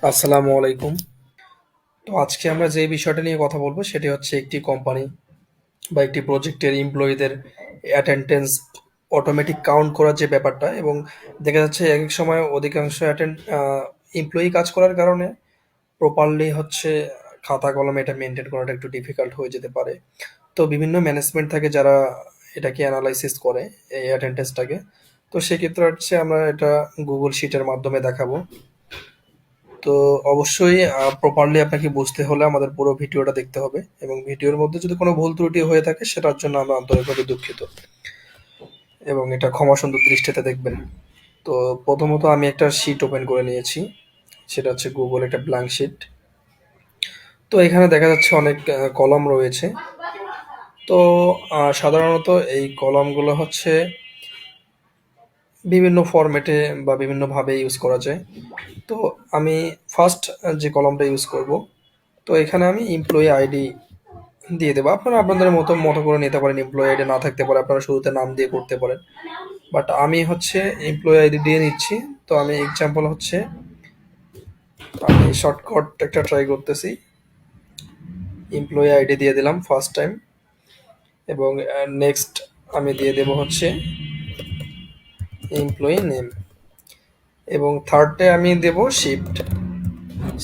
আসসালামু আলাইকুম। তো আজকে আমরা যে বিষয়টা নিয়ে কথা বলবো সেটি হচ্ছে একটি কোম্পানি বা একটি প্রজেক্টের এমপ্লয়ীদের অ্যাটেন্ডেন্স অটোমেটিক কাউন্ট করার যে ব্যাপারটা, এবং দেখা যাচ্ছে এক এক সময় অধিকাংশ এমপ্লয়ি কাজ করার কারণে প্রপারলি হচ্ছে খাতা কলমে এটা মেনটেন করাটা একটু ডিফিকাল্ট হয়ে যেতে পারে। তো বিভিন্ন ম্যানেজমেন্ট থাকে যারা এটাকে অ্যানালাইসিস করে এই অ্যাটেন্ডেন্সটাকে। তো সেক্ষেত্রে হচ্ছে আমরা এটা গুগল শিটের মাধ্যমে দেখাবো। তো অবশ্যই প্রপারলি আপনাকে বুঝতে হলে আমাদের পুরো ভিডিওটা দেখতে হবে, এবং ভিডিওর মধ্যে যদি কোনো ভুল ত্রুটি হয়ে থাকে সেটার জন্য আমরা আন্তরিকভাবে দুঃখিত, এবং এটা ক্ষমা সুন্দর দৃষ্টিতে দেখবেন। তো প্রথমত আমি একটা শিট ওপেন করে নিয়েছি, সেটা হচ্ছে গুগল একটা ব্ল্যাঙ্ক শিট। তো এখানে দেখা যাচ্ছে অনেক কলাম রয়েছে। তো সাধারণত এই কলামগুলো হচ্ছে বিভিন্ন ফরম্যাটে বা বিভিন্নভাবে ইউজ করা যায়। তো আমি ফার্স্ট যে কলমটা ইউজ করব, তো এখানে আমি এমপ্লয়ি আইডি দিয়ে দেবো। আপনারা আপনাদের মতো মতো করে নিতে পারেন, এমপ্লয়ি আইডি না থাকতে পারে আপনারা শুরুতে নাম দিয়ে করতে পারেন, বাট আমি হচ্ছে এমপ্লয়ি আইডি দিয়ে নিচ্ছি। তো আমি এক্সাম্পল হচ্ছে আমি শর্টকাট একটা ট্রাই করতেছি, এমপ্লয়ি আইডি দিয়ে দিলাম ফার্স্ট টাইম, এবং নেক্সট আমি দিয়ে দেবো হচ্ছে এমপ্লয়ি নেম, এবং থার্ডে আমি দেবো শিফট।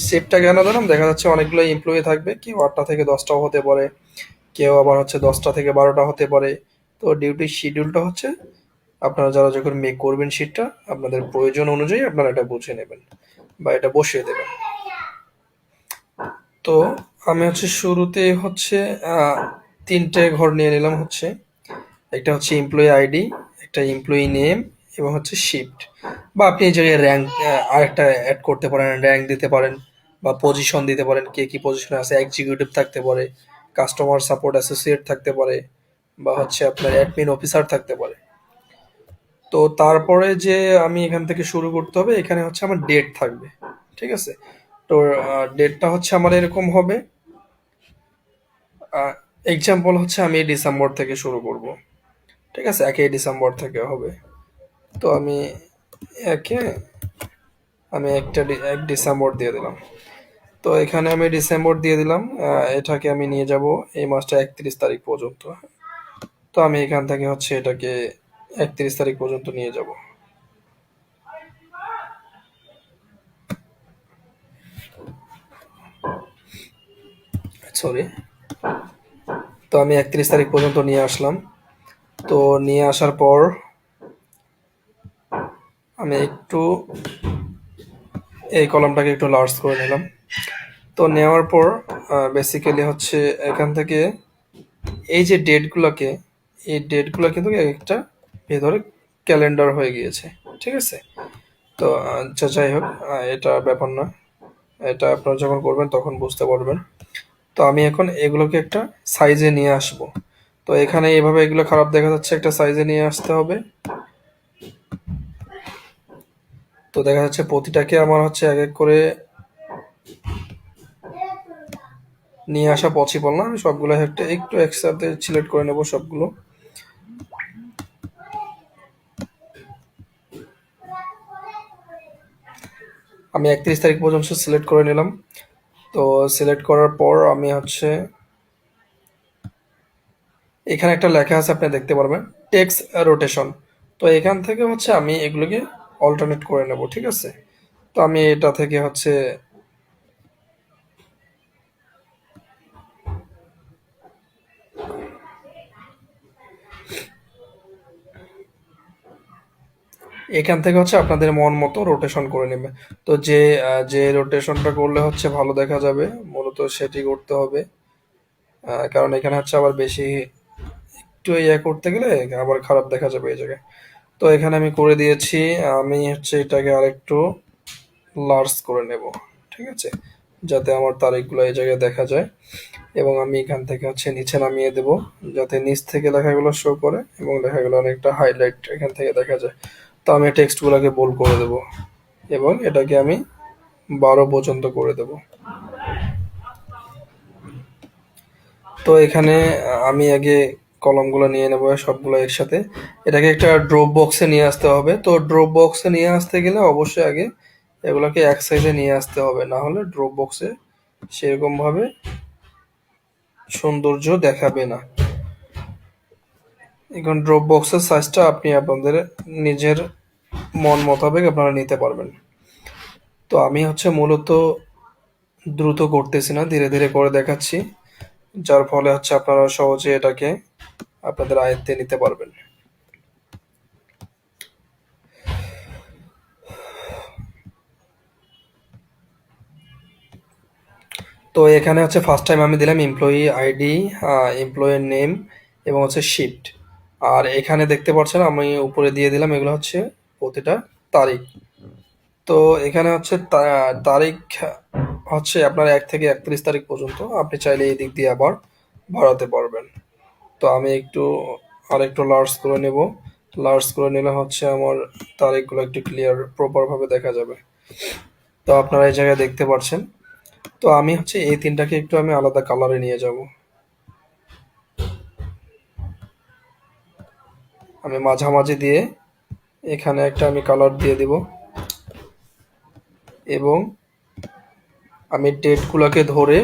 শিফটটা কেন দিলাম, দেখা যাচ্ছে অনেকগুলো এমপ্লয়ি থাকবে, কেউ 8টা থেকে 10টাও হতে পারে, কেউ আবার হচ্ছে 10টা থেকে 12টা হতে পারে। তো ডিউটি শিডিউলটা হচ্ছে আপনারা যারা যখন মেক করবেন শীটটা আপনাদের প্রয়োজন অনুযায়ী আপনারা এটা বুঝে নেবেন বা এটা বসিয়ে দেবেন। তো আমি হচ্ছে শুরুতে হচ্ছে আহ, তিনটে ঘর নিয়ে নিলাম, হচ্ছে একটা হচ্ছে এমপ্লয়ি আইডি, একটা এমপ্লয়ি নেম, এবং হচ্ছে শিফট। বা আপনি এই জায়গায় র্যাঙ্ক আরেকটা অ্যাড করতে পারেন, র্যাঙ্ক দিতে পারেন বা পজিশন দিতে পারেন, কে কি পজিশনে আছে, এক্সিকিউটিভ থাকতে পারে, কাস্টমার সাপোর্ট অ্যাসোসিয়েট থাকতে পারে, বা হচ্ছে আপনার অ্যাডমিন অফিসার থাকতে পারে। তো তারপরে যে আমি এখান থেকে শুরু করতে হবে, এখানে হচ্ছে আমার ডেট থাকবে, ঠিক আছে। তো ডেটটা হচ্ছে আমার এরকম হবে, এক্সাম্পল হচ্ছে আমি ডিসেম্বর থেকে শুরু করব, ঠিক আছে, 1 ডিসেম্বর থেকে হবে। তো আমি একে আমি 1 ডিসেম্বর দিয়ে দিলাম। তো এখানে আমি ডিসেম্বর দিয়ে দিলাম, এটাকে আমি নিয়ে যাব এই মাসটা 31 তারিখ পর্যন্ত। তো আমি এখান থেকে হচ্ছে এটাকে 31 তারিখ পর্যন্ত নিয়ে যাব, সরি। তো আমি 31 তারিখ পর্যন্ত নিয়ে আসলাম। তো নিয়ে আসার পর আমি একটু এই কলামটাকে একটু লার্জ করে নিলাম। তো নেওয়ার পর বেসিক্যালি হচ্ছে এখান থেকে এই যে ডেটগুলোকে, এই ডেটগুলো কিন্তু একটা ভেতরে ক্যালেন্ডার হয়ে গিয়েছে, ঠিক আছে। তো যাই হোক, এটা ব্যাপার না, এটা আপনারা যখন করবেন তখন বুঝতে পারবেন। তো আমি এখন এগুলোকে একটা সাইজে নিয়ে আসব। তো এখানে এভাবে এগুলো খারাপ দেখা যাচ্ছে, একটা সাইজে নিয়ে আসতে হবে। তো দেখা যাচ্ছে প্রতিটাকে আমার হচ্ছে এক এক করে নিয়ে আসা পসিবল না, আমি সবগুলো একটা একটু একসাথে সিলেক্ট করে নেব সবগুলো। আমি 31 তারিখ পর্যন্ত সিলেক্ট করে নিলাম। তো সিলেক্ট করার পর আমি হচ্ছে এখানে একটা লেখা আছে আপনি দেখতে পারবেন, টেক্সট রোটেশন। তো এখান থেকে হচ্ছে আমি এগুলোকে অল্টারনেট করে নেব, ঠিক আছে। তো আমি এটা থেকে হচ্ছে এখান থেকে হচ্ছে আপনাদের মন মতো রোটেশন করে নেবে। তো যে রোটেশনটা করলে হচ্ছে ভালো দেখা যাবে মূলত সেটি করতে হবে। কারণ এখানে হচ্ছে আবার বেশি একটু ইয়ে করতে গেলে আবার খারাপ দেখা যাবে এই জায়গায়। তো এখানে আমি করে দিয়েছি, আমি হচ্ছে এটাকে আরেকটু লার্জ করে নেব, ঠিক আছে, যাতে আমার তারিখগুলো এই জায়গায় দেখা যায়। এবং আমি এখান থেকে হচ্ছে নিচে নামিয়ে দেব, যাতে নিচ থেকে লেখাগুলো শো করে এবং লেখাগুলো অনেকটা হাইলাইট এখান থেকে দেখা যায়। তো আমি টেক্সটগুলোকে বোল্ড করে দেব, এবং এটাকে আমি 12 পর্যন্ত করে দেব। তো এখানে আমি আগে কলমগুলো নিয়ে নেবো সবগুলো একসাথে, এটাকে একটা ড্রপ বক্সে নিয়ে আসতে হবে। তো ড্রপ বক্সে নিয়ে আসতে গেলে অবশ্যই আগে এগুলোকে এক সাইজে নিয়ে আসতে হবে, না হলে ড্রপ বক্সে সেরকম ভাবে সৌন্দর্য দেখাবে না। এখন ড্রপ বক্সের সাইজটা আপনি আপনাদের নিজের মন মোতাবেক আপনারা নিতে পারবেন। তো আমি হচ্ছে মূলত দ্রুত করতেছি না, ধীরে ধীরে করে দেখাচ্ছি, যার ফলে হচ্ছে আপনারা সহজে এটাকে আপনাদের আয়ত্তে নিতে পারবেন। তো এখানে হচ্ছে ফার্স্ট টাইম আমি দিলাম এমপ্লয়ি আইডি, এমপ্লয়ের নেম এবং হচ্ছে শিফট। আর এখানে দেখতে পাচ্ছেন আমি উপরে দিয়ে দিলাম এগুলো হচ্ছে প্রতিটা তারিখ। তো এখানে হচ্ছে তারিখ হচ্ছে আপনার 1 থেকে 31 তারিখ পর্যন্ত, আপনি চাইলে এই দিক দিয়ে আবার বাড়াতে পারবেন। তো আমি আরেকটু লার্জ করে নেব। লার্জ করে নিলে হচ্ছে আমার তারিখগুলো একটু ক্লিয়ার প্রপার ভাবে দেখা যাবে। তো আপনারা এই জায়গায় দেখতে পাচ্ছেন। তো আমি হচ্ছে এই তিনটাকে একটু আমি আলাদা কালারে নিয়ে যাব। আমি মাঝামাঝি দিয়ে এখানে একটা আমি কালার দিয়ে দিব, এবং আমি ডেটগুলোকে ধরে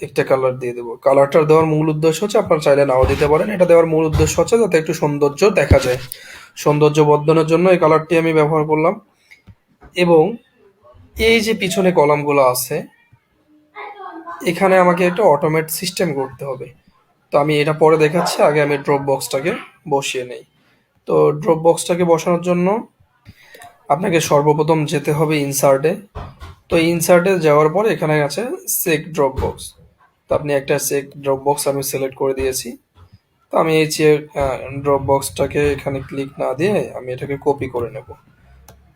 একটা কালার দিয়ে দেবো। কালারটা দেওয়ার মূল উদ্দেশ্য হচ্ছে, আপনারা চাইলে নাও দিতে পারেন, এটা দেওয়ার মূল উদ্দেশ্য হচ্ছে যাতে একটু সৌন্দর্য দেখা যায়। সৌন্দর্য বর্ধনের জন্য এই কালারটি আমি ব্যবহার করলাম। এবং এই যে পিছনে কলামগুলো আছে, এখানে আমাকে একটা অটোমেট সিস্টেম করতে হবে। তো আমি এটা পরে দেখাচ্ছি, আগে আমি ড্রপ বক্সটাকে বসিয়ে নেই। তো ড্রপ বক্সটাকে বসানোর জন্য আপনাকে সর্বপ্রথম যেতে হবে ইনসার্টে। তো ইনসার্টে যাওয়ার পর এখানে আছে সেক ড্রপ বক্স। তো আপনি একটা সেক ড্রপ বক্স আমি সিলেক্ট করে দিয়েছি। তো আমি এই যে ড্রপ বক্সটাকে এখানে ক্লিক না দিয়ে আমি এটাকে কপি করে নেব।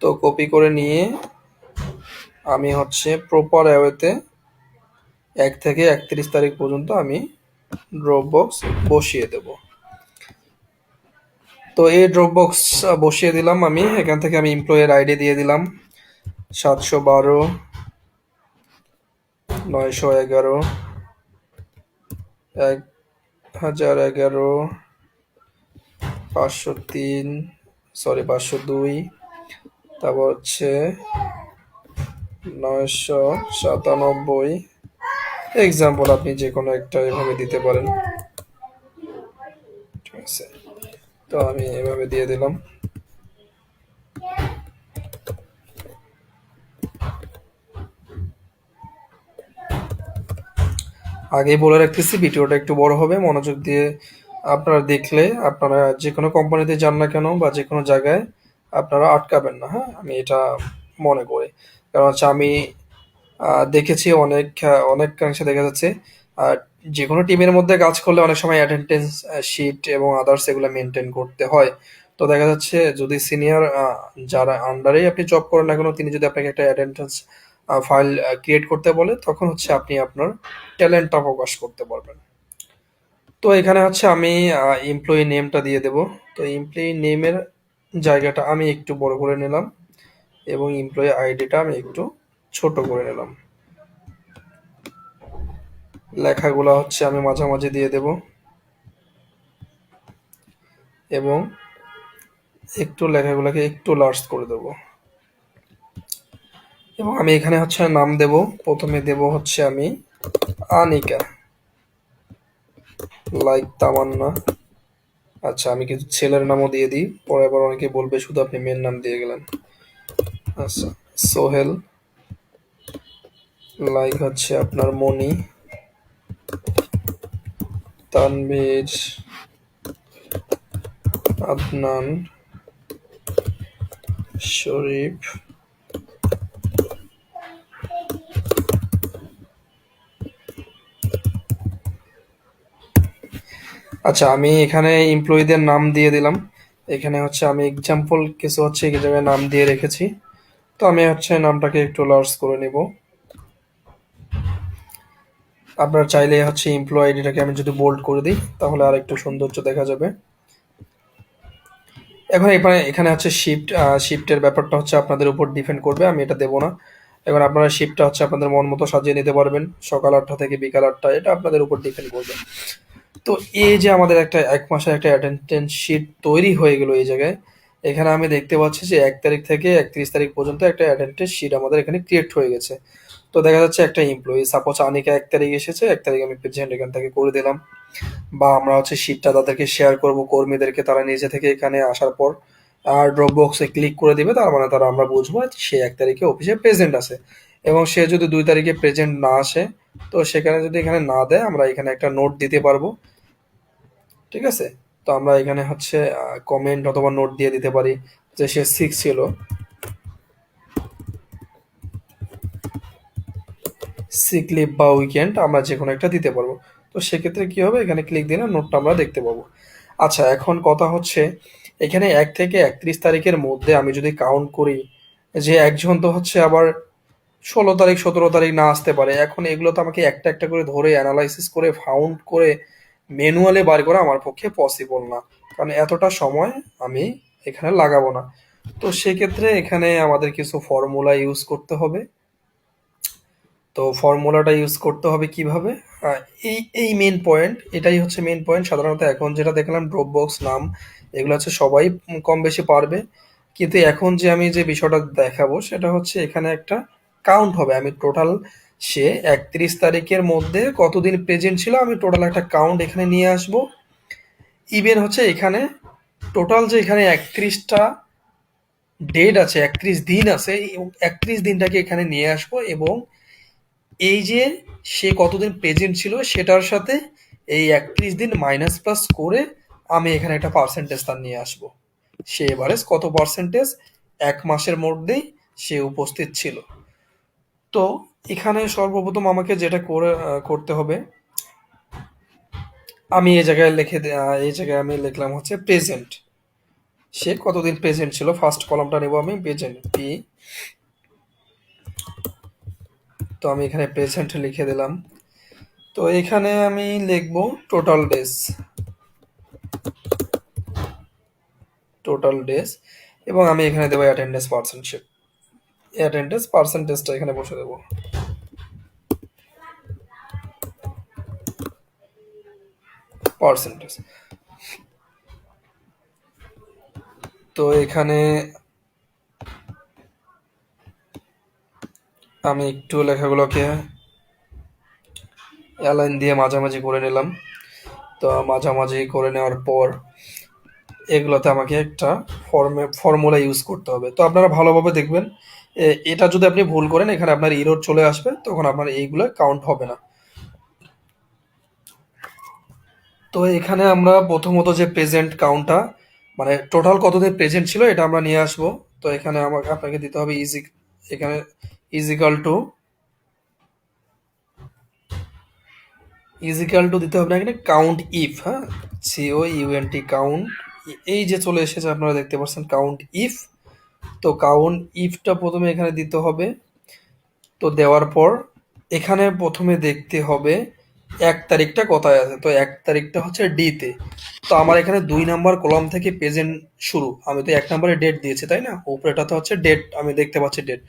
তো কপি করে নিয়ে আমি হচ্ছে প্রপার ওয়েতে 1 থেকে 31 তারিখ পর্যন্ত আমি ড্রপ বক্স বসিয়ে দেব। তো এই ড্রপ বক্স বসিয়ে দিলাম। আমি এখান থেকে আমি এমপ্লয়ের আইডি দিয়ে দিলাম 712, 911, 1011, 503, 502, তারপর হচ্ছে 997। এক্সাম্পল আপনি যে কোনো একটা এভাবে দিতে পারেন, ঠিক আছে? তো আমি এভাবে দিয়ে দিলাম। আগেই বলে রাখতেছি, ভিডিওটা একটু বড় হবে, মনোযোগ দিয়ে আপনারা দেখলে আপনারা যে কোনো কোম্পানিতে যান না কেন বা যে কোনো জায়গায় আপনারা আটকাবেন না। হ্যাঁ, আমি এটা মনে করি। কারণ হচ্ছে আমি দেখেছি অনেকাংশে দেখা যাচ্ছে আর যে কোনো টিমের মধ্যে কাজ করলে অনেক সময় অ্যাটেন্ডেন্স শিট এবং আদার্স এগুলো মেনটেন করতে হয়। তো দেখা যাচ্ছে যদি সিনিয়র যারা আন্ডারেই আপনি জব করেন না কেন, তিনি যদি আপনাকে একটা অ্যাটেন্ডেন্স ফাইল ক্রিয়েট করতে বলে, তখন হচ্ছে আপনি আপনার ট্যালেন্টটা প্রকাশ করতে পারবেন। তো এখানে হচ্ছে আমি এমপ্লয়ি নেমটা দিয়ে দেব। তো এমপ্লয়ি নেমের জায়গাটা আমি একটু বড় করে নিলাম, এবং এমপ্লয়ি আইডিটা আমি একটু ছোট করে নিলাম। লেখাগুলো হচ্ছে আমি মাঝামাঝি দিয়ে দেব, এবং একটু লেখাগুলোকে একটু লার্জ করে দেব। এবং আমি এখানে হচ্ছে নাম দেব। প্রথমে দেব হচ্ছে আমি আনিকা, লাইক তামান্না। আচ্ছা, আমি কিছু ছেলের নামও দিয়ে দিই, পরে আবার অনেকে বলবে শুধু আপনি মেয়ের নাম দিয়ে গেলেন। আচ্ছা, সোহেল, লাইক হচ্ছে আপনার মনি, তানভীর, আদনান, শরীফ। আচ্ছা, আমি এখানে এমপ্লয়ীদের নাম দিয়ে দিলাম। এখানে হচ্ছে আমি এক্সাম্পল কিছু হচ্ছে এই জায়গায় নাম দিয়ে রেখেছি। তো আমি হচ্ছে নামটাকে একটু লার্জ করে নিব। আপনার চাইলে হচ্ছে এমপ্লয়ি আইডিটাকে আমি যদি বোল্ড করে দিই, তাহলে আর একটু সৌন্দর্য দেখা যাবে। এখন এখানে এখানে হচ্ছে শিফটের ব্যাপারটা হচ্ছে আপনাদের উপর ডিপেন্ড করবে, আমি এটা দেবো না। এখন আপনারা শিফটটা হচ্ছে আপনাদের মন মতো সাজিয়ে নিতে পারবেন, সকাল 8টা থেকে বিকাল 8টা, এটা আপনাদের উপর ডিপেন্ড করবে। তো এই যে আমাদের একটা 1 মাসের একটা অ্যাটেন্ডেন্স শিট তৈরি হয়ে গেল এই জায়গায়, এখানে আমি দেখতে পাচ্ছি যে 1 তারিখ থেকে 31 তারিখ পর্যন্ত একটা অ্যাটেন্ডেন্স শিট আমাদের এখানে ক্রিয়েট হয়ে গেছে। তো দেখা যাচ্ছে একটা এমপ্লয়ি সাপোজ আনিকা 1 তারিখ এসেছে, 1 তারিখ আমি প্রেজেন্ট এখান থেকে করে দিলাম। বা আমরা হচ্ছে শিটটা তাদেরকে শেয়ার করব কর্মীদেরকে, তারা নিজে থেকে এখানে আসার পর ড্রপ বক্সে ক্লিক করে দিবে, তার মানে তারা আমরা বুঝবো সে 1 তারিখে অফিসে প্রেজেন্ট আছে। এবং সে যদি 2 তারিখে প্রেজেন্ট না আসে, তো সেখানে যদি এখানে না দেয়, আমরা এখানে একটা নোট দিতে পারবো। ঠিক আছে? তো আমরা এখানে হচ্ছে কমেন্ট অথবা নোট দিয়ে দিতে পারি যে সে 6 ছিল, সিক লিভ বা উইকেন্ড আমরা যে কোনো একটা দিতে পারবো। তো সেক্ষেত্রে কি হবে, এখানে ক্লিক দিলে নোটটা আমরা দেখতে পাবো। আচ্ছা, এখন কথা হচ্ছে এখানে 1 থেকে 31 তারিখের মধ্যে আমি যদি কাউন্ট করি, যে একজন তো হচ্ছে আবার 16 তারিখ 17 তারিখ না আসতে পারে। এখন এগুলো তো আমাকে একটা একটা করে ধরে অ্যানালাইসিস করে ফাউন্ড করে ম্যানুয়ালি বার করা আমার পক্ষে পসিবল না, কারণ এতটা সময় আমি এখানে লাগাবো না। তো সেক্ষেত্রে এখানে আমাদের কিছু ফর্মুলা ইউজ করতে হবে। তো ফর্মুলাটা ইউজ করতে হবে কিভাবে? আহ, এই মেন পয়েন্ট, এটাই হচ্ছে মেন পয়েন্ট। সাধারণত এখন যেটা দেখলাম ড্রপ বক্স নাম, এগুলো হচ্ছে সবাই কম বেশি পারবে। কিন্তু এখন যে আমি যে বিষয়টা দেখাবো সেটা হচ্ছে এখানে একটা কাউন্ট হবে। আমি টোটাল সে 31 তারিখের মধ্যে কতদিন প্রেজেন্ট ছিল, আমি টোটাল একটা কাউন্ট এখানে নিয়ে আসবো। ইভেন হচ্ছে এখানে টোটাল যে এখানে 31টা ডেট আছে, 31 দিন আছে, এই 31 দিনটাকে এখানে নিয়ে আসবো। এবং এই যে সে কতদিন প্রেজেন্ট ছিল সেটার সাথে এই 31 দিন মাইনাস প্লাস করে আমি এখানে একটা পার্সেন্টেজ তার নিয়ে আসবো। সে এভারেজ কত পার্সেন্টেজ 1 মাসের মধ্যেই সে উপস্থিত ছিল। তো এখানে সর্বপ্রথম আমাকে যেটা করতে হবে, আমি এই জায়গায় এই জায়গায় আমি লিখলাম হচ্ছে প্রেজেন্ট। সে কতদিন প্রেজেন্ট ছিল, ফার্স্ট কলামটা নেব আমি প্রেজেন্ট পি। তো আমি এখানে প্রেজেন্ট লিখে দিলাম। তো এখানে আমি লিখবো টোটাল ডেজ, টোটাল ডেজ। এবং আমি এখানে দেবো অ্যাটেন্ডেন্স পার্সেন্টেজ, অ্যাটেন্ডেন্স পার্সেন্টেজটা এখানে বসে দেবো পার্সেন্টেজ। তো এখানে আমি একটু লেখাগুলোকে অ্যালাইন দিয়ে মাঝামাঝি করে নিলাম। তো মাঝামাঝি করে নেওয়ার পর এগুলোতে আমাকে একটা ফর্মুলা ইউজ করতে হবে। তো আপনারা ভালোভাবে দেখবেন, এটা যদি আপনি ভুল করেন এখানে আপনার ইরর চলে আসবে, তখন আপনার এইগুলো কাউন্ট হবে না। তো এখানে আমরা প্রথমত যে প্রেজেন্ট কাউন্টটা, মানে টোটাল কতদিন প্রেজেন্ট ছিল এটা আমরা নিয়ে আসবো। তো এখানে আমাকে আপনাকে দিতে হবে এখানে ইজিক্যাল টু দিতে হবে না, এখানে কাউন্ট ইফ, হ্যাঁ, COUNT কাউন্ট। এই যে চলে এসেছে আপনারা দেখতে পাচ্ছেন কাউন্ট ইফ। তো কাউন্ট ইফটা প্রথমে এখানে দিতে হবে। তো দেওয়ার পর এখানে প্রথমে দেখতে হবে 1 তারিখটা কোথায় আছে। তো 1 তারিখটা হচ্ছে ডিতে। তো আমার এখানে 2 নাম্বার কলাম থেকে প্রেজেন্ট শুরু, আমি তো 1 নাম্বারে ডেট দিয়েছি তাই না, উপরেটাতে হচ্ছে ডেট, আমি দেখতে পাচ্ছি ডেট।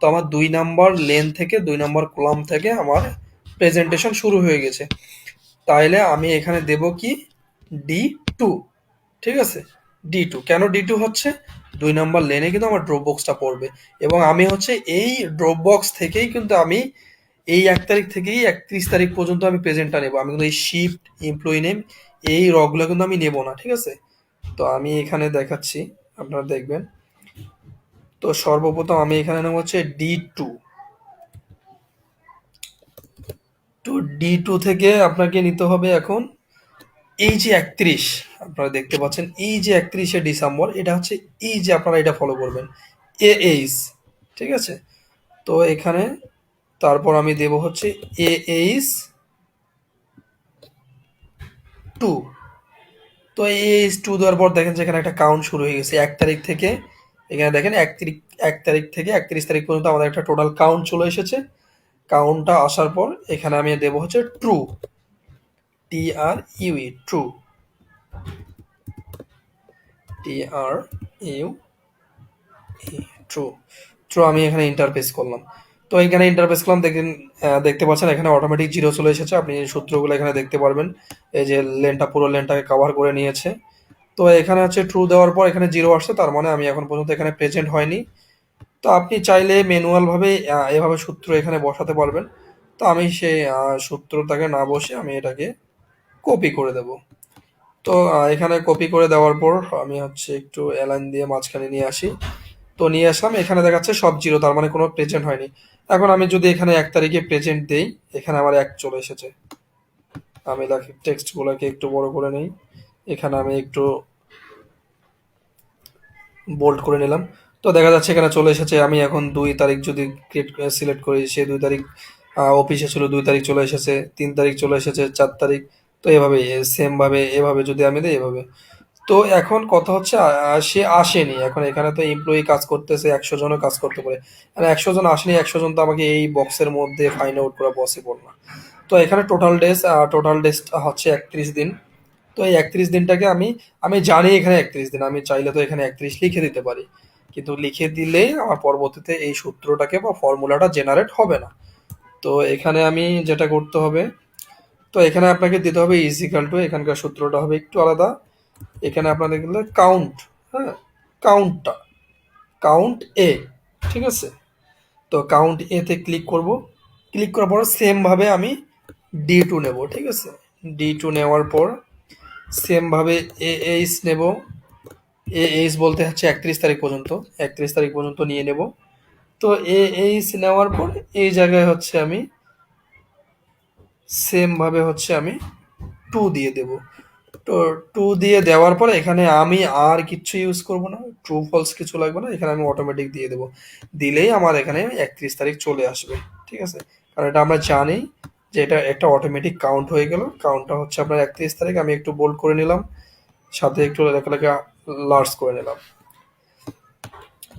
তো আমার 2 নাম্বার লেন থেকে 2 নাম্বার কলাম থেকে আমার প্রেজেন্টেশন শুরু হয়ে গেছে। তাইলে আমি এখানে দেব কি, D2। ঠিক আছে, D2 কেন D2 হচ্ছে, 2 নাম্বার লেনে কিন্তু আমার ড্রপ বক্সটা পড়বে। এবং আমি হচ্ছে এই ড্রপ বক্স থেকেই কিন্তু আমি এই 1 তারিখ থেকেই 31 তারিখ পর্যন্ত আমি প্রেজেন্টটা নেব। আমি কিন্তু এই শিফট এমপ্লয়ি নেম এই রগুলো কিন্তু আমি নেব না। ঠিক আছে? তো আমি এখানে দেখাচ্ছি, আপনারা দেখবেন। তো সর্বপ্রথম আমি এখানে নেব হচ্ছে D2। তো D2 থেকে আপনাকে নিতে হবে এখন এই যে 31, আপনারা দেখতে পাচ্ছেন এই যে 31শে ডিসেম্বর, এটা হচ্ছে এই যে আপনারা এটা ফলো করবেন AH। ঠিক আছে? তো এখানে তারপর আমি দেব হচ্ছে AH2। তো AH2 দেওয়ার পর দেখেন যে এখানে একটা কাউন্ট শুরু হয়ে গেছে 1 তারিখ থেকে। এখানে দেখেন 1 তারিখ থেকে 31 তারিখ পর্যন্ত আমাদের একটা টোটাল কাউন্ট চলে এসেছে। কাউন্টটা আসার পর এখানে আমি দেব হচ্ছে true, true, TRU, true. True আমি এখানে ইন্টারফেস করলাম। তো এখানে ইন্টারফেস করলাম, দেখেন দেখতে পাচ্ছেন এখানে অটোমেটিক জিরো চলে এসেছে। আপনি এই সূত্রগুলো এখানে দেখতে পারবেন। এই যে লেনটা পুরো লেনটাকে কভার করে নিয়েছে। তো এখানে হচ্ছে ট্রু দেওয়ার পর এখানে জিরো আসছে, তার মানে আমি এখন পর্যন্ত এখানে প্রেজেন্ট হয়নি। তো আপনি চাইলে ম্যানুয়াল ভাবে এভাবে সূত্র এখানে বসাতে পারবেন। তো আমি সেই সূত্রটাকে না বসে আমি এটাকে কপি করে দেব। তো এখানে কপি করে দেওয়ার পর আমি হচ্ছে একটু অ্যালাইন দিয়ে মাঝখানে নিয়ে আসি। তো নিয়ে আসলাম, এখানে দেখাচ্ছে সব জিরো, তার মানে কোনো প্রেজেন্ট হয়নি। এখন আমি যদি এখানে 1 তারিখে প্রেজেন্ট দেই, এখানে আমার 1 চলে এসেছে। আমি টেক্সট গুলাকে একটু বড় করে নেই, এখানে আমি একটু বোল্ড করে নিলাম। তো দেখা যাচ্ছে এখানে চলে এসেছে। আমি এখন 2 তারিখ যদি সিলেক্ট করি, সে 2 তারিখ অফিসে ছিল, 2 তারিখ চলে এসেছে, 3 তারিখ চলে এসেছে, 4 তারিখ। তো এভাবে সেম ভাবে এভাবে যদি আমি দিই এভাবে। তো এখন কথা হচ্ছে সে আসেনি, এখন এখানে তো এমপ্লয়ি কাজ করতেছে, 100 জনও কাজ করতে পারে। 100 জন আসেনি, 100 জন তো আমাকে এই বক্সের মধ্যে ফাইন্ড আউট করা পসিবল না। তো এখানে টোটাল ডেজ হচ্ছে 31 দিন। তো এই 31 দিনটাকে আমি আমি জানি এখানে 31 দিন, আমি চাইলে তো এখানে 31 লিখে দিতে পারি, কিন্তু লিখে দিলে আমার পরবর্তীতে এই সূত্রটাকে বা ফর্মুলাটা জেনারেট হবে না। তো এখানে আমি যেটা করতে হবে, তো এখানে আপনাকে দিতে হবে ইজিক্যাল টু, এখানকার সূত্রটা হবে একটু আলাদা। এখানে আপনাদের কিন্তু কাউন্ট, হ্যাঁ, কাউন্টটা কাউন্ট এ, ঠিক আছে। তো কাউন্ট এতে ক্লিক করব, ক্লিক করার পর সেম ভাবে আমি D2 নেব, ঠিক আছে। D2 নেওয়ার পর সেম ভাবে এইচ নেব। এইচ বলতে হচ্ছে 31 তারিখ পর্যন্ত, 31 তারিখ পর্যন্ত নিয়ে নেব। তো এইচ নেওয়ার পর এই জায়গায় হচ্ছে আমি সেম ভাবে হচ্ছে আমি 2 দিয়ে দেব। তো 2 দিয়ে দেওয়ার পরে এখানে আমি আর কিচ্ছু ইউজ করব না, ট্রু ফলস কিছু লাগবে না, এখানে আমি অটোমেটিক দিয়ে দেব। দিলেই আমার এখানে 31 তারিখ চলে আসবে, ঠিক আছে। কারণ এটা আমরা জানি যে এটা একটা অটোমেটিক কাউন্ট হয়ে গেল। কাউন্টটা হচ্ছে আপনার 31 তারিখ, আমি একটু বোল্ড করে নিলাম, সাথে একটু লেখা লেখা লার্জ করে নিলাম।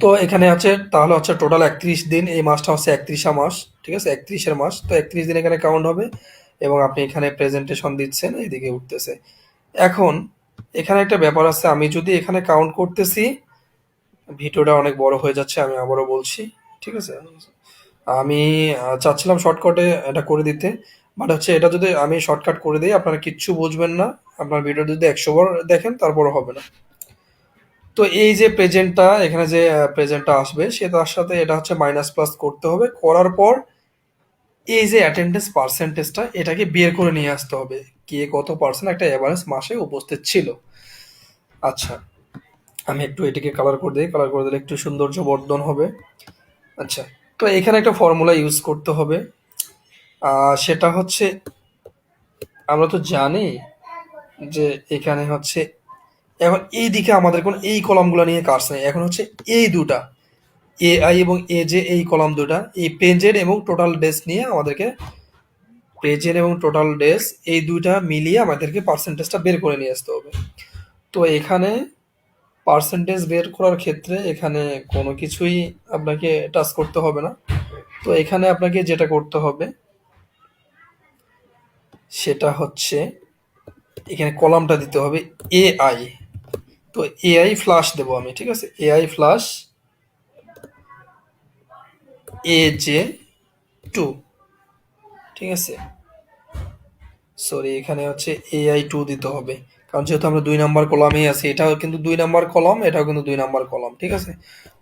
তো এখানে আছে তাহলে হচ্ছে টোটাল 31 দিন, এই মাসটা হচ্ছে 31 মাস, ঠিক আছে, 31-এর মাস। তো 31 দিন এখানে কাউন্ট হবে, এবং আপনি এখানে প্রেজেন্টেশন দিচ্ছেন, এইদিকে উঠতেছে। এখন এখানে একটা ব্যাপার আছে, আমি যদি এখানে কাউন্ট করতেছি, ভিডিওটা অনেক বড় হয়ে যাচ্ছে, আমি আবারও বলছি, ঠিক আছে। আমি চাচ্ছিলাম শর্টকাটে এটা করে দিতে, বাট হচ্ছে এটা যদি আমি শর্টকাট করে দিই আপনারা কিচ্ছু বুঝবেন না, আপনার ভিডিও যদি 100 বার দেখেন তারপরও হবে না। তো এই যে প্রেজেন্টটা, এখানে যে প্রেজেন্টটা আসবে, সে তার সাথে এটা হচ্ছে মাইনাস প্লাস করতে হবে, করার পর এই যে অ্যাটেন্ডেন্স পার্সেন্টেজটা এটাকে বের করে নিয়ে আসতে হবে, কে কত পার্সেন্ট একটা এভারেজ মাসে উপস্থিত ছিল। আচ্ছা, আমি একটু এটিকে কালার করে দিই, কালার করে দিলে একটু সৌন্দর্য বর্ধন হবে। আচ্ছা, তো এখানে একটা ফর্মুলা ইউজ করতে হবে, সেটা হচ্ছে আমরা তো জানি যে এখানে হচ্ছে এখন এই দিকে আমাদের কোন এই কলামগুলো নিয়ে কাজ নেই, এখন হচ্ছে এই দুটা AI এবং AJ, এই কলাম দুটা, এই পেজের এবং টোটাল ডেস নিয়ে আমাদেরকে, পেজের এবং টোটাল ডেস এই দুইটা মিলিয়ে আমাদেরকে পার্সেন্টেজটা বের করে নিয়ে আসতে হবে। তো এখানে পার্সেন্টেজ বের করার ক্ষেত্রে এখানে কোনো কিছুই আপনাকে টাচ করতে হবে না। তো এখানে আপনাকে যেটা করতে হবে সেটা হচ্ছে এখানে কলামটা দিতে হবে AI। তো AI ফ্লাশ দেবো আমি, ঠিক আছে, AI ফ্লাশ AJ2, ঠিক আছে। সরি, এখানে হচ্ছে AI2 দিতে হবে, কারণ যেহেতু আমরা 2 নাম্বার কলামেই আছি, এটাও কিন্তু 2 নাম্বার কলাম, এটাও কিন্তু 2 নাম্বার কলাম, ঠিক আছে।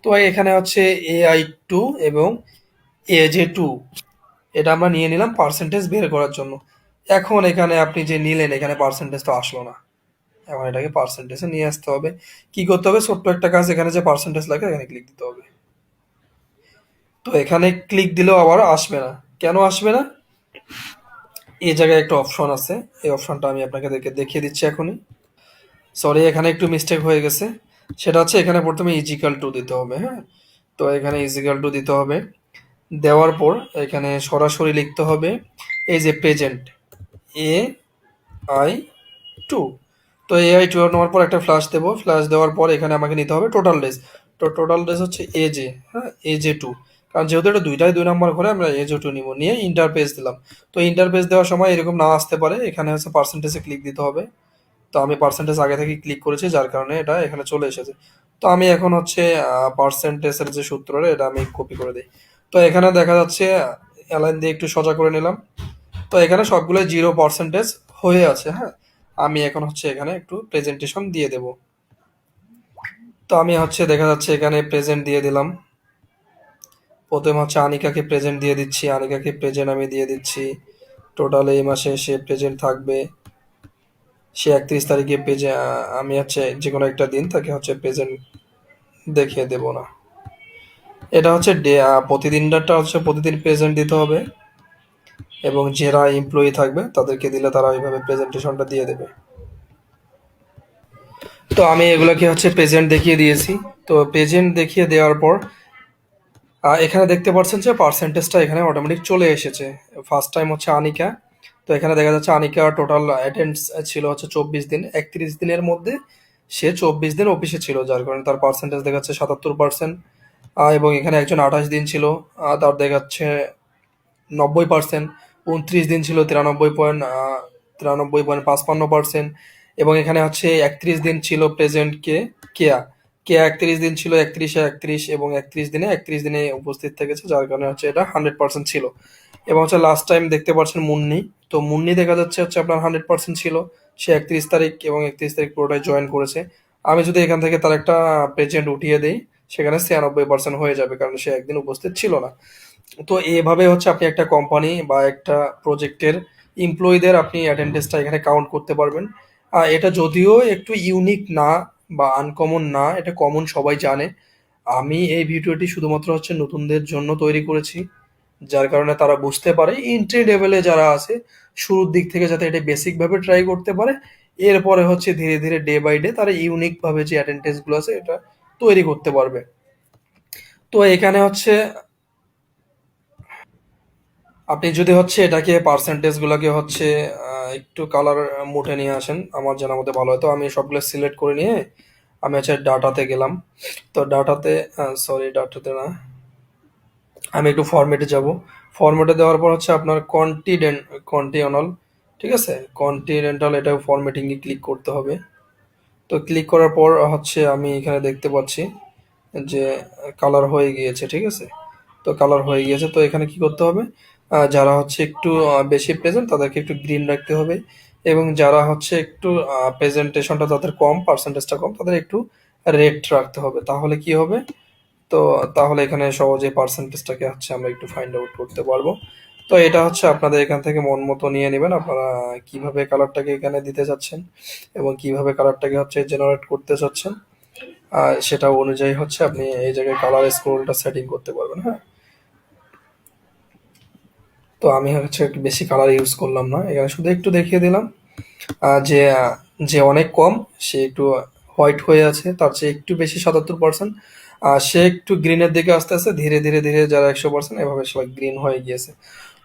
তো এখানে হচ্ছে AI2 এবং AJ2, এটা আমরা নিয়ে নিলাম পার্সেন্টেজ বের করার জন্য। এখন এখানে আপনি যে নিলেন, এখানে পার্সেন্টেজ তো আসলো না, এখন এটাকে পার্সেন্টেজে নিয়ে আসতে হবে। কি করতে হবে, ছোট্ট একটা কাজ, এখানে যে পার্সেন্টেজ লাগে এখানে ক্লিক দিতে হবে। তো এখানে ক্লিক দিলেও আবার আসবে না, কেন আসবে না, এই জায়গায় একটা অপশন আছে, এই অপশনটা আমি আপনাকে দেখিয়ে দিচ্ছি এখনই। সরি, এখানে একটু মিস্টেক হয়ে গেছে, সেটা হচ্ছে এখানে প্রথমে ইজিক্যাল টু দিতে হবে, হ্যাঁ। তো এখানে ইজিক্যাল টু দিতে হবে, দেওয়ার পর এখানে সরাসরি লিখতে হবে এই যে প্রেজেন্ট AI2। তো AI2 নেওয়ার পর একটা ফ্ল্যাশ দেবো, ফ্ল্যাশ দেওয়ার পর এখানে আমাকে নিতে হবে টোটাল ডেজ। তো টোটাল ডেজ হচ্ছে এজে, হ্যাঁ, AJ2, কারণ যেহেতু এটা দুইটাই 2 নাম্বার করে আমরা AJ2 নিব, নিয়ে ইন্টার পেজ দিলাম। তো ইন্টার পেজ দেওয়ার সময় এরকম না আসতে পারে, এখানে হচ্ছে পার্সেন্টেজে ক্লিক দিতে হবে। তো আমি পার্সেন্টেজ আগে থেকে ক্লিক করেছি, যার কারণে এটা এখানে চলে এসেছে। তো আমি এখন হচ্ছে পার্সেন্টেজের যে সূত্রটা এটা আমি কপি করে দিই। তো এখানে দেখা যাচ্ছে অ্যালাইন দিয়ে একটু সোজা করে নিলাম। তো এখানে সবগুলো 0% হয়ে আছে, হ্যাঁ। আমি এখন হচ্ছে এখানে একটু প্রেজেন্টেশন দিয়ে দেব। তো আমি হচ্ছে দেখা যাচ্ছে এখানে প্রেজেন্ট দিয়ে দিলাম। প্রথমে হচ্ছে আনিকাকে প্রেজেন্ট দিয়ে দিচ্ছি, আনিকাকে প্রেজেন্ট আমি দিয়ে দিচ্ছি। টোটাল এই মাসে সে প্রেজেন্ট থাকবে। সে 31 তারিখে পেজে আমি হচ্ছে যে কোনো একটা দিন তাকে হচ্ছে প্রেজেন্ট দেখিয়ে দেবো না। এটা হচ্ছে প্রতিদিনটা হচ্ছে প্রতিদিন প্রেজেন্ট দিতে হবে, এবং যারা এমপ্লয়ি থাকবে তাদেরকে দিলে তারা ওইভাবে প্রেজেন্টেশনটা দিয়ে দেবে। তো আমি এগুলোকে হচ্ছে প্রেজেন্ট দেখিয়ে দিয়েছি। তো প্রেজেন্ট দেখিয়ে দেওয়ার পর এখানে দেখতে পাচ্ছেন যে পার্সেন্টেজটা এখানে অটোমেটিক চলে এসেছে। ফার্স্ট টাইম হচ্ছে আনিকা। তো এখানে দেখা যাচ্ছে আনিকা টোটাল অ্যাটেন্ডস ছিল হচ্ছে 24 দিন। 31 দিনের মধ্যে সে 24 দিন অফিসে ছিল, যার কারণে তার পার্সেন্টেজ দেখাচ্ছে 77%। এবং এখানে একজন 28 দিন ছিল, তার দেখাচ্ছে 90%। 29 দিন ছিল 93.55%। এবং এখানে হচ্ছে 31 দিন ছিল প্রেজেন্ট কেয়া কেয়া 31 দিন ছিল, 31-31, এবং 31 দিনে উপস্থিত থেকেছে, যার কারণে হচ্ছে এটা 100% ছিল। এবং হচ্ছে লাস্ট টাইম দেখতে পাচ্ছেন মুন্নি। তো মুন্নি দেখা যাচ্ছে হচ্ছে আপনার 100% ছিল। সে 31 তারিখ এবং 31 তারিখ পুরোটাই জয়েন করেছে। আমি যদি এখান থেকে তার একটা প্রেজেন্ট উঠিয়ে দিই, সেখানে 96% হয়ে যাবে, কারণ সে একদিন উপস্থিত ছিল না। তো এভাবে হচ্ছে আপনি একটা কোম্পানি বা একটা প্রজেক্টের এমপ্লয়ীদের আপনি অ্যাটেন্ডেন্সটা এখানে কাউন্ট করতে পারবেন। এটা যদিও একটু ইউনিক না বা আনকমন না, এটা কমন, সবাই জানে। আমি এই ভিডিওটি শুধুমাত্র হচ্ছে নতুনদের জন্য তৈরি করেছি, যার কারণে তারা বুঝতে পারে এন্ট্রি লেভেলে যারা আছে শুরুর দিক থেকে যাতে এটা বেসিক ভাবে ট্রাই করতে পারে। এরপরে হচ্ছে ধীরে ধীরে ডে বাই ডে তারা ইউনিক ভাবে যে অ্যাটেন্ডেন্স গুলো আছে এটা তৈরি করতে পারবে। তো এখানে হচ্ছে আপনি যদি হচ্ছে এটাকে পার্সেন্টেজ গুলাকে হচ্ছে একটু কালার মুঠে নিয়ে আসেন, আমার জানা মতে ভালো হয়। তো আমি সবগুলো সিলেক্ট করে নিয়ে আমি হচ্ছে ডাটাতে গেলাম। তো ডাটাতে, সরি ডাটাতে না, আমি একটু ফরম্যাটে যাব। ফরম্যাটে দেওয়ার পর হচ্ছে আপনার কন্টিনেন্টাল, ঠিক আছে, কন্টিনেন্টাল, এটা ফরম্যাটিংয়ে ক্লিক করতে হবে। তো ক্লিক করার পর হচ্ছে আমি এখানে দেখতে পাচ্ছি যে কালার হয়ে গিয়েছে, ঠিক আছে। তো কালার হয়ে গিয়েছে, তো এখানে কি করতে হবে, যারা হচ্ছে একটু বেশি প্রেজেন্ট তাদেরকে একটু গ্রিন রাখতে হবে, এবং যারা হচ্ছে একটু প্রেজেন্টেশনটা তাদের কম, পার্সেন্টেজটা কম, তাদের একটু রেড রাখতে হবে। তাহলে কি হবে, তো তাহলে এখানে সহজে পার্সেন্টেজটাকে হচ্ছে আমরা একটু ফাইন্ড আউট করতে পারবো। তো এটা হচ্ছে আপনাদের এখান থেকে মন মতো নিয়ে নেবেন আপনারা কিভাবে কালারটাকে এখানে দিতে চাচ্ছেন এবং কিভাবে কালারটাকে হচ্ছে জেনারেট করতে চাচ্ছেন। সেটা অনুযায়ী হচ্ছে আপনি এই জায়গায় কালার স্ক্রোলটা সেটিং করতে পারবেন। হ্যাঁ, তো আমি হচ্ছে একটু বেশি কালার ইউজ করলাম না, এখানে শুধু একটু দেখিয়ে দিলাম যে যে অনেক কম সে একটু হোয়াইট হয়ে আছে, তার চেয়ে একটু বেশি 77%। সে একটু গ্রিনের দিকে আস্তে আস্তে ধীরে ধীরে ধীরে যারা 100% এভাবে সবাই গ্রিন হয়ে গিয়েছে।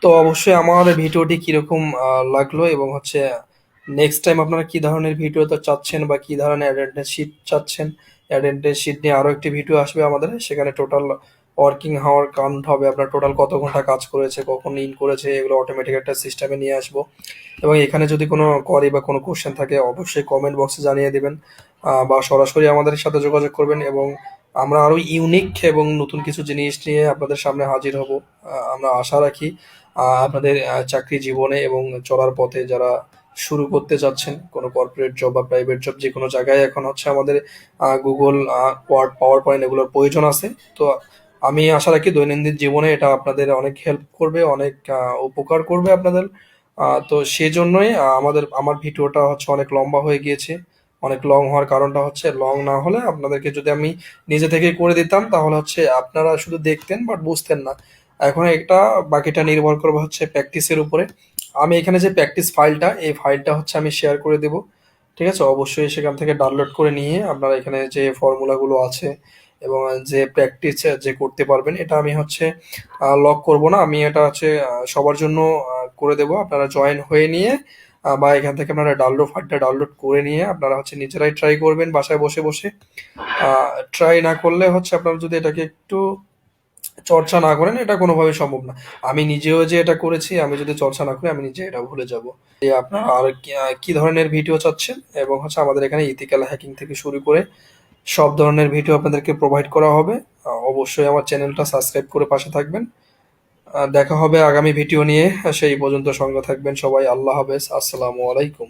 তো অবশ্যই আমার ভিডিওটি কিরকম লাগলো, এবং হচ্ছে নেক্সট টাইম আপনারা কি ধরনের ভিডিও তো চাচ্ছেন বা কি ধরনের অ্যাটেন্ডেন্স শিট চাচ্ছেন। অ্যাটেন্ডেন্স শিট নিয়ে আরো একটি ভিডিও আসবে আমাদের, সেখানে টোটাল ওয়ার্কিং হাওয়ার কাউন্ট হবে, আপনার টোটাল কত ঘন্টা কাজ করেছে, কখন ইন করেছে, এগুলো অটোমেটিক একটা সিস্টেমে নিয়ে আসবো। এবং এখানে যদি কোনো কোয়ারি বা কোনো কোশ্চেন থাকে অবশ্যই কমেন্ট বক্সে জানিয়ে দিবেন, বা সরাসরি আমাদের সাথে যোগাযোগ করবেন, এবং আমরা আরো ইউনিক এবং নতুন কিছু জিনিস নিয়ে আপনাদের সামনে হাজির হব। আমরা আশা রাখি আপনাদের চাকরি জীবনে এবং চলার পথে যারা শুরু করতে চাচ্ছেন কোনো কর্পোরেট জব বা প্রাইভেট জব, যে কোনো জায়গায় এখন হচ্ছে আমাদের গুগল, ওয়ার্ড, পাওয়ার পয়েন্ট এগুলোর প্রয়োজন আছে। তো আমি আশা রাখি দৈনন্দিন জীবনে এটা আপনাদের অনেক হেল্প করবে, অনেক উপকার করবে আপনাদের। তো সেজন্যই আমার ভিডিওটা হচ্ছে অনেক লম্বা হয়ে গিয়েছে। অনেক লং হওয়ার কারণটা হচ্ছে, লং না হলে আপনাদেরকে যদি আমি নিজে থেকে করে দিতাম তাহলে হচ্ছে আপনারা শুধু দেখতেন বাট বুঝতেন না। এখন এটা বাকিটা নির্ভর করবে হচ্ছে প্র্যাকটিসের উপরে। আমি এখানে যে প্র্যাকটিস ফাইলটা, এই ফাইলটা হচ্ছে আমি শেয়ার করে দেব, ঠিক আছে। অবশ্যই সেখান থেকে ডাউনলোড করে নিয়ে আপনারা এখানে যে ফর্মুলাগুলো আছে এবং যে প্র্যাকটিস যে করতে পারবেন, এটা আমি হচ্ছে লক করব না, আমি এটা হচ্ছে সবার জন্য করে দেব। আপনারা জয়েন হয়ে নিয়ে বা এখান থেকে আপনারা ফাইলটা ডাউনলোড করে নিয়ে আপনারা হচ্ছে নিজেরাই ট্রাই করবেন বাসায় বসে বসে। ট্রাই না করলে হচ্ছে আপনারা যদি এটাকে একটু চর্চা না করেন এটা কোনোভাবেই সম্ভব না। আমি নিজেও যে এটা করেছি, আমি যদি চর্চা না করি আমি নিজে এটা ভুলে যাব। আপনারা আর কি ধরনের ভিডিও চাচ্ছেন, এবং হচ্ছে আমাদের এখানে ইথিক্যাল হ্যাকিং থেকে শুরু করে সব ধরনের ভিডিও আপনাদেরকে প্রোভাইড করা হবে। অবশ্যই আমার চ্যানেলটা সাবস্ক্রাইব করে পাশে থাকবেন। দেখা হবে আগামী ভিডিও নিয়ে। সেই পর্যন্ত সঙ্গে থাকবেন সবাই। আল্লাহ হাফেজ, আসসালামু আলাইকুম।